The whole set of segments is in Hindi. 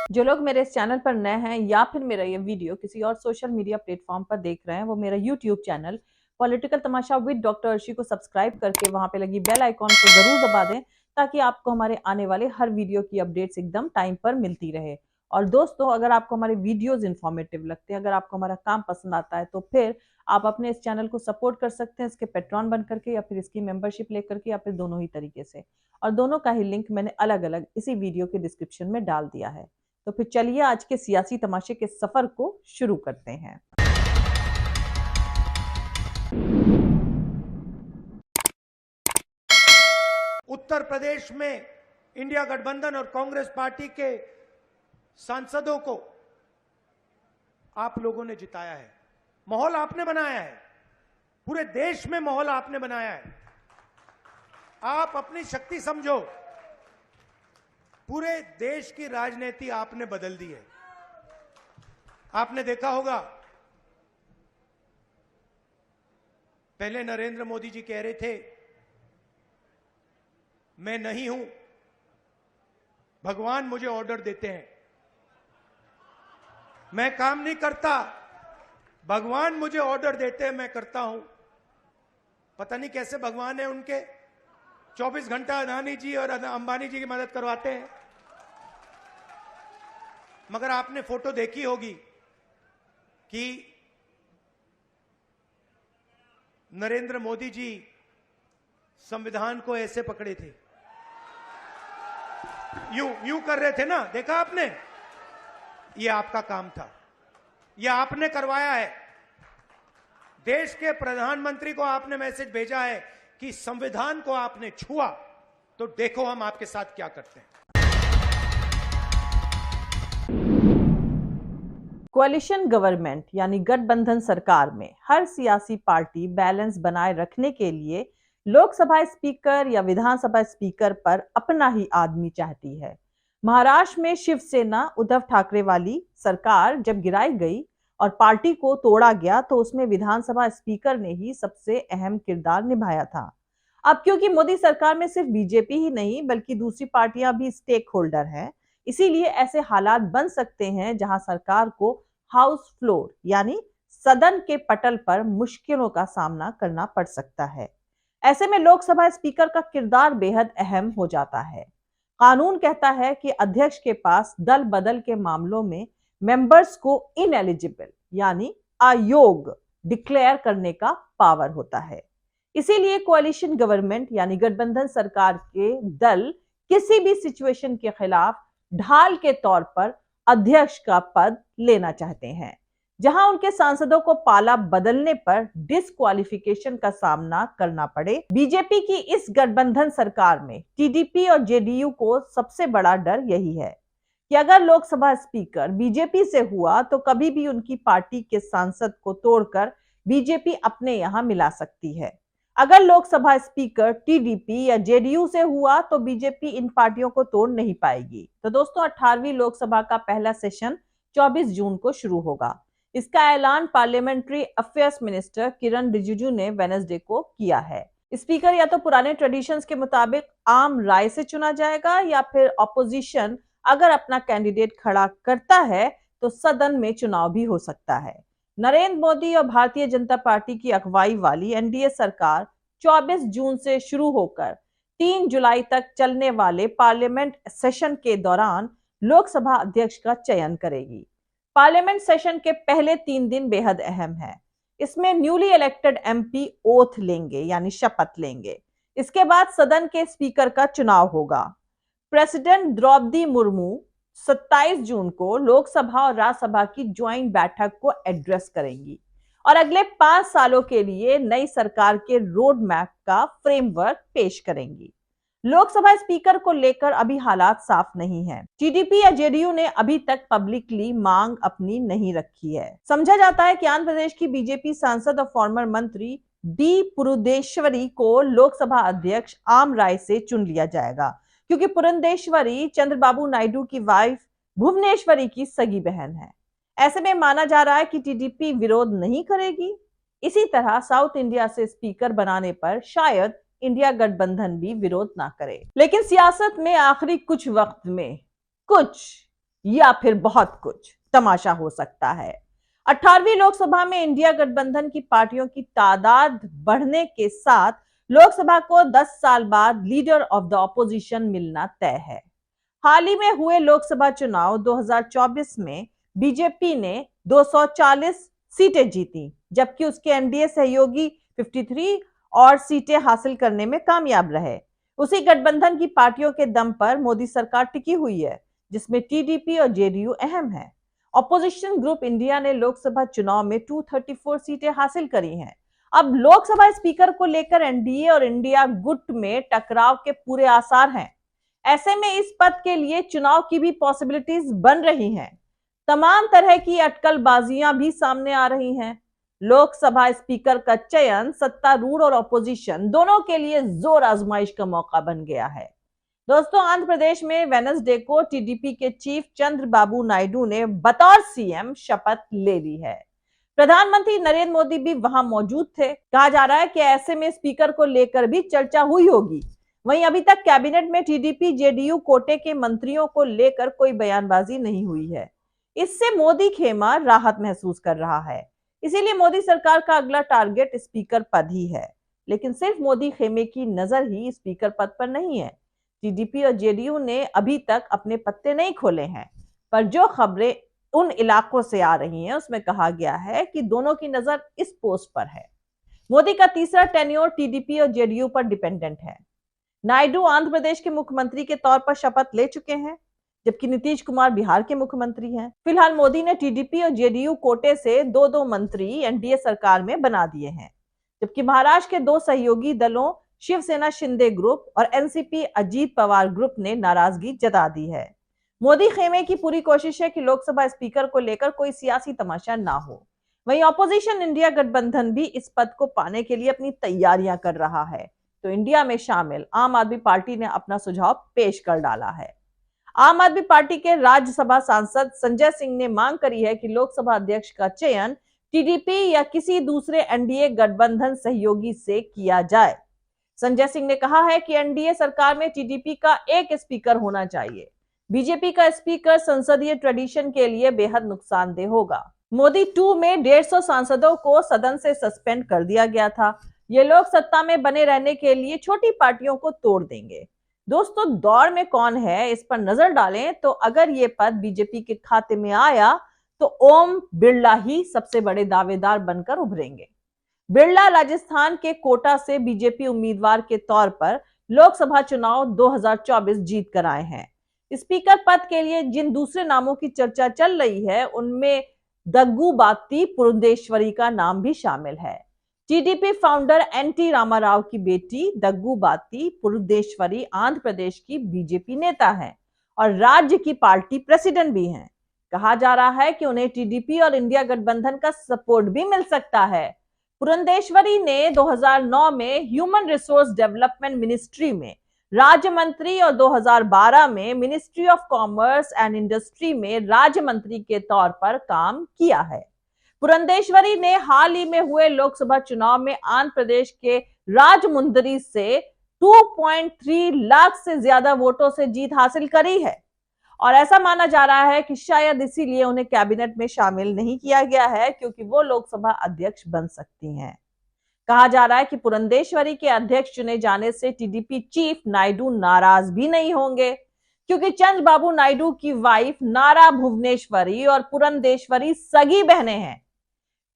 जो लोग मेरे इस चैनल पर नए हैं या फिर मेरा ये वीडियो किसी और सोशल मीडिया प्लेटफॉर्म पर देख रहे हैं, वो मेरा YouTube channel political Tamasha with doctor Arshi को सब्सक्राइब करके वहां पे लगी बेल आइकॉन को जरूर दबा दें, ताकि आपको हमारे आने वाले हर वीडियो की अपडेट्स एकदम टाइम पर मिलती रहे। और दोस्तों, अगर आपको हमारे वीडियोज इन्फॉर्मेटिव लगते हैं, अगर आपको हमारा काम पसंद आता है, तो फिर आप अपने इस चैनल को सपोर्ट कर सकते हैं इसके पेट्रॉन बन करके, या फिर इसकी मेंबरशिप लेकर के, या फिर दोनों ही तरीके से। और दोनों का ही लिंक मैंने अलग अलग इसी वीडियो के डिस्क्रिप्शन में डाल दिया है। तो फिर चलिए आज के सियासी तमाशे के सफर को शुरू करते हैं। उत्तर प्रदेश में इंडिया गठबंधन और कांग्रेस पार्टी के सांसदों को आप लोगों ने जिताया है। माहौल आपने बनाया है, पूरे देश में माहौल आपने बनाया है। आप अपनी शक्ति समझो, पूरे देश की राजनीति आपने बदल दी है। आपने देखा होगा, पहले नरेंद्र मोदी जी कह रहे थे मैं नहीं हूं, भगवान मुझे ऑर्डर देते हैं, मैं काम नहीं करता, भगवान मुझे ऑर्डर देते हैं, मैं करता हूं। पता नहीं कैसे भगवान है उनके, 24 घंटा अदानी जी और अंबानी जी की मदद करवाते हैं। मगर आपने फोटो देखी होगी कि नरेंद्र मोदी जी संविधान को ऐसे पकड़े थे, यूं यूं कर रहे थे ना, देखा आपने? ये आपका काम था, ये आपने करवाया है। देश के प्रधानमंत्री को आपने मैसेज भेजा है कि संविधान को आपने छुआ तो देखो हम आपके साथ क्या करते हैं। कोalition गवर्नमेंट यानी गठबंधन सरकार में हर सियासी पार्टी बैलेंस बनाए रखने के लिए लोकसभा स्पीकर या विधानसभा स्पीकर पर अपना ही आदमी चाहती है। महाराष्ट्र में शिवसेना उद्धव ठाकरे वाली सरकार जब गिराई गई और पार्टी को तोड़ा गया, तो उसमें विधानसभा स्पीकर ने ही सबसे अहम किरदार निभाया था। अब क्योंकि मोदी सरकार में सिर्फ बीजेपी ही नहीं बल्कि दूसरी पार्टियां भी स्टेक होल्डर हैं, इसीलिए ऐसे हालात बन सकते हैं जहां सरकार को हाउस फ्लोर यानी सदन के पटल पर मुश्किलों का सामना करना पड़ सकता है। ऐसे में लोकसभा स्पीकर का किरदार बेहद अहम हो जाता है। कानून कहता है कि अध्यक्ष के पास दल बदल के मामलों में मेंबर्स को इनएलिजिबल यानी अयोग्य डिक्लेयर करने का पावर होता है। इसीलिए कोalition गवर्नमेंट यानी गठबंधन सरकार के दल किसी भी सिचुएशन के खिलाफ ढाल के तौर पर अध्यक्ष का पद लेना चाहते हैं, जहां उनके सांसदों को पाला बदलने पर डिस्क्वालिफिकेशन का सामना करना पड़े। बीजेपी की इस गठबंधन सरकार में टीडीपी और जेडीयू को सबसे बड़ा डर यही है कि अगर लोकसभा स्पीकर बीजेपी से हुआ तो कभी भी उनकी पार्टी के सांसद को तोड़कर बीजेपी अपने यहां मिला सकती है। अगर लोकसभा स्पीकर टीडीपी या जेडीयू से हुआ तो बीजेपी इन पार्टियों को तोड़ नहीं पाएगी। तो दोस्तों, 18वीं लोकसभा का पहला सेशन 24 जून को शुरू होगा। इसका ऐलान पार्लियामेंट्री अफेयर्स मिनिस्टर किरण रिजिजू ने वेडनेसडे को किया है। स्पीकर या तो पुराने ट्रेडिशंस के मुताबिक आम राय से चुना जाएगा, या फिर ऑपोजिशन अगर अपना कैंडिडेट खड़ा करता है तो सदन में चुनाव भी हो सकता है। नरेंद्र मोदी और भारतीय जनता पार्टी की अगुवाई वाली एनडीए सरकार 24 जून से शुरू होकर 3 जुलाई तक चलने वाले पार्लियामेंट सेशन के दौरान लोकसभा अध्यक्ष का चयन करेगी। पार्लियामेंट सेशन के पहले 3 दिन बेहद अहम है। इसमें न्यूली इलेक्टेड एमपी ओथ लेंगे यानी शपथ लेंगे। इसके बाद सदन के स्पीकर का चुनाव होगा। प्रेसिडेंट द्रौपदी मुर्मू 27 जून को लोकसभा और राज्यसभा की ज्वाइंट बैठक को एड्रेस करेंगी और अगले 5 सालों के लिए नई सरकार के रोड मैप का फ्रेमवर्क पेश करेंगी। लोकसभा स्पीकर को लेकर अभी हालात साफ नहीं है। टीडीपी या जेडीयू ने अभी तक पब्लिकली मांग अपनी नहीं रखी है। समझा जाता है कि आंध्र प्रदेश की बीजेपी सांसद और फॉर्मर मंत्री डी पुरुदेश्वरी को लोकसभा अध्यक्ष आम राय से चुन लिया जाएगा, क्योंकि पुरंदेश्वरी चंद्रबाबू नायडू की वाइफ भुवनेश्वरी की सगी बहन है। ऐसे में माना जा रहा है कि टीडीपी विरोध नहीं करेगी। इसी तरह साउथ इंडिया से स्पीकर बनाने पर शायद इंडिया गठबंधन भी विरोध ना करे। लेकिन सियासत में आखिरी कुछ वक्त में कुछ या फिर बहुत कुछ तमाशा हो सकता है। 18वीं लोकसभा में इंडिया गठबंधन की पार्टियों की तादाद बढ़ने के साथ लोकसभा को 10 साल बाद लीडर ऑफ द ऑपोजिशन मिलना तय है। हाल ही में हुए लोकसभा चुनाव 2024 में बीजेपी ने 240 सीटें जीती, जबकि उसके एनडीए सहयोगी 53 और सीटें हासिल करने में कामयाब रहे। उसी गठबंधन की पार्टियों के दम पर मोदी सरकार टिकी हुई है, जिसमें टीडीपी और जेडीयू अहम है। ऑपोजिशन ग्रुप इंडिया ने लोकसभा चुनाव में 234 सीटें हासिल करी हैं। अब लोकसभा स्पीकर को लेकर एनडीए और इंडिया गुट में टकराव के पूरे आसार हैं। ऐसे में इस पद के लिए चुनाव की भी पॉसिबिलिटीज बन रही हैं। तमाम तरह की अटकलबाजियां भी सामने आ रही हैं। लोकसभा स्पीकर का चयन सत्तारूढ़ और ऑपोजिशन दोनों के लिए जोर आजमाइश का मौका बन गया है। दोस्तों, आंध्र प्रदेश में वेडनेसडे को टीडीपी के चीफ चंद्रबाबू नायडू ने बतौर सीएम शपथ ले ली है। प्रधानमंत्री नरेंद्र मोदी भी वहां मौजूद थे। कहा जा रहा है कि ऐसे में स्पीकर को लेकर भी चर्चा हुई होगी। वहीं अभी तक कैबिनेट में टीडीपी जेडीयू कोटे के मंत्रियों को लेकर कोई बयानबाजी नहीं हुई है। इससे मोदी खेमा राहत महसूस कर रहा है। इसीलिए मोदी सरकार का अगला टारगेट स्पीकर पद ही है। लेकिन सिर्फ मोदी खेमे की नजर ही स्पीकर पद पर नहीं है। टीडीपी और जेडीयू ने अभी तक अपने पत्ते नहीं खोले हैं, पर जो खबरें उन इलाकों से आ रही हैं उसमें कहा गया है कि दोनों की नजर इस पोस्ट पर है। मोदी का तीसरा टेन्योर टीडीपी और जेडीयू पर डिपेंडेंट है। नायडू आंध्र प्रदेश के मुख्यमंत्री के तौर पर शपथ ले चुके हैं, जबकि नीतीश कुमार बिहार के मुख्यमंत्री हैं। फिलहाल मोदी ने टीडीपी और जेडीयू कोटे से दो दो मंत्री एनडीए सरकार में बना दिए हैं, जबकि महाराष्ट्र के दो सहयोगी दलों शिवसेना शिंदे ग्रुप और एनसीपी अजीत पवार ग्रुप ने नाराजगी जता दी है। मोदी खेमे की पूरी कोशिश है कि लोकसभा स्पीकर को लेकर कोई सियासी तमाशा ना हो। वहीं ऑपोजिशन इंडिया गठबंधन भी इस पद को पाने के लिए अपनी तैयारियां कर रहा है। तो इंडिया में शामिल आम आदमी पार्टी ने अपना सुझाव पेश कर डाला है। आम आदमी पार्टी के राज्यसभा सांसद संजय सिंह ने मांग करी है कि लोकसभा अध्यक्ष का चयन टीडीपी या किसी दूसरे एनडीए गठबंधन सहयोगी से किया जाए। संजय सिंह ने कहा है कि एनडीए सरकार में टीडीपी का एक स्पीकर होना चाहिए। बीजेपी का स्पीकर संसदीय ट्रेडिशन के लिए बेहद नुकसानदेह होगा। मोदी 2 में 150 सांसदों को सदन से सस्पेंड कर दिया गया था। ये लोग सत्ता में बने रहने के लिए छोटी पार्टियों को तोड़ देंगे। दोस्तों, दौड़ में कौन है इस पर नजर डालें तो अगर ये पद बीजेपी के खाते में आया तो ओम बिरला ही सबसे बड़े दावेदार बनकर उभरेंगे। बिरला राजस्थान के कोटा से बीजेपी उम्मीदवार के तौर पर लोकसभा चुनाव 2024 जीत कर आए हैं। स्पीकर पद के लिए जिन दूसरे नामों की चर्चा चल रही है उनमें दग्गू बाती पुरंदेश्वरी का नाम भी शामिल है। टीडीपी फाउंडर एनटी रामाराव की बेटी दग्गू बाती पुरंदेश्वरी आंध्र प्रदेश की बीजेपी नेता हैं और राज्य की पार्टी प्रेसिडेंट भी हैं। कहा जा रहा है कि उन्हें टीडीपी और इंडिया गठबंधन का सपोर्ट भी मिल सकता है। पुरंदेश्वरी ने 2009 में ह्यूमन रिसोर्स डेवलपमेंट मिनिस्ट्री में राज्य मंत्री और 2012 में ministry of commerce and industry में राज्य मंत्री के तौर पर काम किया है। पुरंदेश्वरी ने हाल ही में हुए लोकसभा चुनाव में आंध्र प्रदेश के राजमुंदरी से 2.3 लाख से ज्यादा वोटों से जीत हासिल करी है और ऐसा माना जा रहा है कि शायद इसीलिए उन्हें कैबिनेट में शामिल नहीं किया गया है, क्योंकि वो लोकसभा अध्यक्ष बन सकती हैं। कहा जा रहा है कि पुरंदेश्वरी के अध्यक्ष चुने जाने से टीडीपी चीफ नायडू नाराज भी नहीं होंगे, क्योंकि चंद्रबाबू नायडू की वाइफ नारा भुवनेश्वरी और पुरंदेश्वरी सगी बहनें हैं।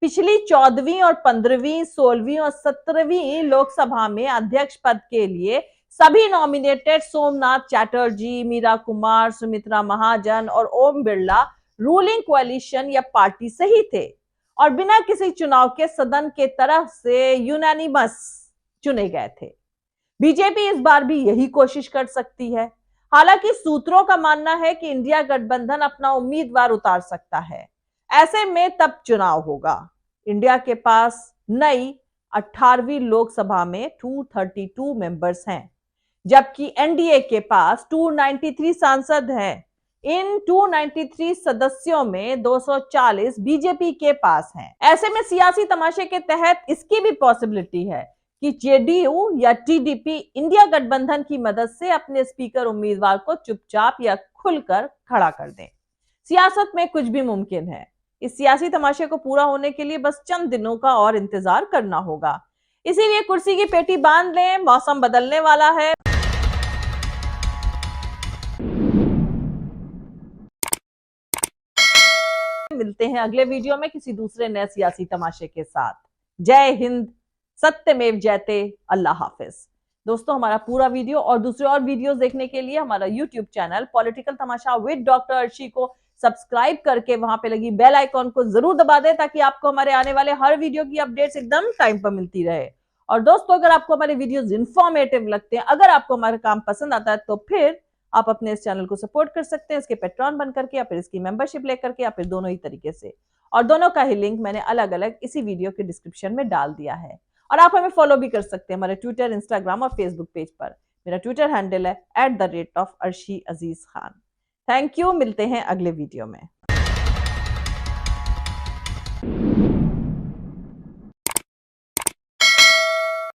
पिछली 14वीं और 15वीं, 16वीं और 17वीं लोकसभा में अध्यक्ष पद के लिए सभी नॉमिनेटेड सोमनाथ चैटर्जी, मीरा कुमार, सुमित्रा महाजन और ओम बिरला रूलिंग कोalition या पार्टी से ही थे और बिना किसी चुनाव के सदन के तरफ से यूनानिमस चुने गए थे। बीजेपी इस बार भी यही कोशिश कर सकती है। हालांकि सूत्रों का मानना है कि इंडिया गठबंधन अपना उम्मीदवार उतार सकता है। ऐसे में तब चुनाव होगा। इंडिया के पास नई 18वीं लोकसभा में 232 मेंबर्स हैं, जबकि एनडीए के पास 293 सांसद हैं। इन 293 सदस्यों में 240 बीजेपी के पास हैं। ऐसे में सियासी तमाशे के तहत इसकी भी पॉसिबिलिटी है कि जेडीयू या टीडीपी इंडिया गठबंधन की मदद से अपने स्पीकर उम्मीदवार को चुपचाप या खुलकर खड़ा कर दें। सियासत में कुछ भी मुमकिन है। इस सियासी तमाशे को पूरा होने के लिए बस चंद दिनों का और इंतजार करना होगा। इसीलिए कुर्सी की पेटी बांध लें, मौसम बदलने वाला है। मिलते हैं अगले वीडियो में किसी दूसरे नए सियासी तमाशे के साथ। जय हिंद, सत्यमेव जयते, अल्लाह हाफिज। दोस्तों, हमारा पूरा वीडियो और दूसरे और वीडियोस देखने के लिए हमारा YouTube channel political Tamasha with doctor Arshi को सब्सक्राइब करके वहां पे लगी बेल आइकॉन को जरूर दबा दें, ताकि आपको हमारे आने वाले हर वीडियो की अपडेट्स एकदम टाइम पर मिलती रहे। और दोस्तों, अगर आपको हमारे वीडियोस इंफॉर्मेटिव लगते हैं, अगर आपको हमारा काम पसंद आता है, तो फिर आप अपने इस चैनल को सपोर्ट कर सकते हैं, इसके पेट्रॉन बन करके या फिर इसकी मेंबरशिप लेकर के, या फिर दोनों ही तरीके से। और दोनों का ही लिंक मैंने अलग अलग इसी वीडियो के डिस्क्रिप्शन में डाल दिया है। और आप हमें फॉलो भी कर सकते हैं हमारे ट्विटर, इंस्टाग्राम और फेसबुक पेज पर। मेरा ट्विटर हैंडल है @arshi aziz khan। Thank you, मिलते हैं अगले वीडियो में।